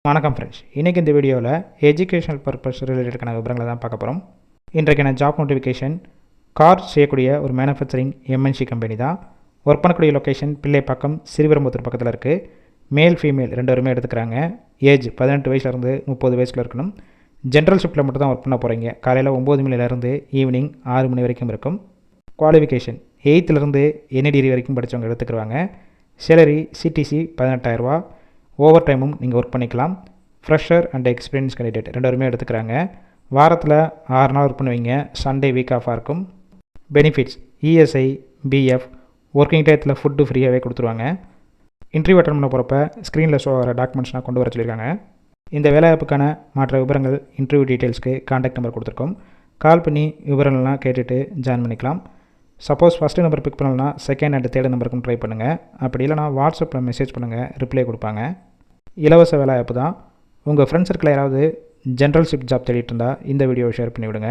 வணக்கம் ஃப்ரெண்ட்ஸ், இன்றைக்கி இந்த வீடியோவில் எஜுகேஷனல் பர்பஸ் ரிலேட்டடான விவரங்களை தான் பார்க்க போகிறோம். இன்றைக்கான ஜாப் நோட்டிஃபிகேஷன் கார் செய்யக்கூடிய ஒரு மேனுஃபேக்சரிங் எம்என்சி கம்பெனி தான். ஒர்க் பண்ணக்கூடிய லொக்கேஷன் பிள்ளைப்பாக்கம் சிறுவெரும்புத்தூர் பக்கத்தில் இருக்குது. மேல் ஃபீமேல் ரெண்டு பேருமே எடுத்துக்கிறாங்க. ஏஜ் 18 வயசுலேருந்து 30 வயசில் இருக்கணும். ஜென்ரல் ஷிஃப்ட்டில் மட்டும் தான் ஒர்க் பண்ண போகிறீங்க. காலையில் 9 மணிலேருந்து ஈவினிங் 6 மணி வரைக்கும் இருக்கும். குவாலிஃபிகேஷன் 8th எனி டிகிரி வரைக்கும் படித்தவங்க எடுத்துக்கிறாங்க. சேலரி சிடிசி 18,000 ரூபா. ஓவர் டைமும் நீங்கள் ஒர்க் பண்ணிக்கலாம். ஃப்ரெஷர் அண்ட் எக்ஸ்பீரியன்ஸ் கேண்டிடேட் ரெண்டு பேருமே எடுத்துக்கிறாங்க. வாரத்தில் 6 நாள் ஒர்க் பண்ணுவீங்க. சண்டே வீக் ஆஃபாக இருக்கும். பெனிஃபிட்ஸ் இஎஸ்ஐ, பிஎஃப், ஒர்க்கிங் டயத்தில் ஃபுட்டு ஃப்ரீயாகவே கொடுத்துருவாங்க. இன்டர்வியூ அட்டன் பண்ண போகிறப்ப ஸ்க்ரீனில் ஷோ ஆகிற டாக்குமெண்ட்ஸ்லாம் கொண்டு வர சொல்லியிருக்காங்க. இந்த வேலைவாய்ப்புக்கான மற்ற விவரங்கள் இன்டர்வியூ டீட்டெயில்ஸ்க்கு கான்டாக்ட் நம்பர் கொடுத்துருக்கோம். கால் பண்ணி விவரங்கள்லாம் கேட்டுட்டு ஜாயின் பண்ணிக்கலாம். சப்போஸ் ஃபஸ்ட்டு நம்பர் பிக் பண்ணலன்னா செகண்ட் அண்ட் தேர்ட் நம்பருக்கும் ட்ரை பண்ணுங்கள். அப்படி இல்லைனா வாட்ஸ்அப்பில் மெசேஜ் பண்ணுங்கள், ரிப்ளை கொடுப்பாங்க. இலவச வேலைவாய்ப்பு தான். உங்கள் ஃப்ரெண்ட்ஸ் சர்க்கிளில் யாராவது ஜென்ரல் ஷிஃப்ட் ஜாப் தேடிட்டு இருந்தால் இந்த வீடியோவை ஷேர் பண்ணிவிடுங்க.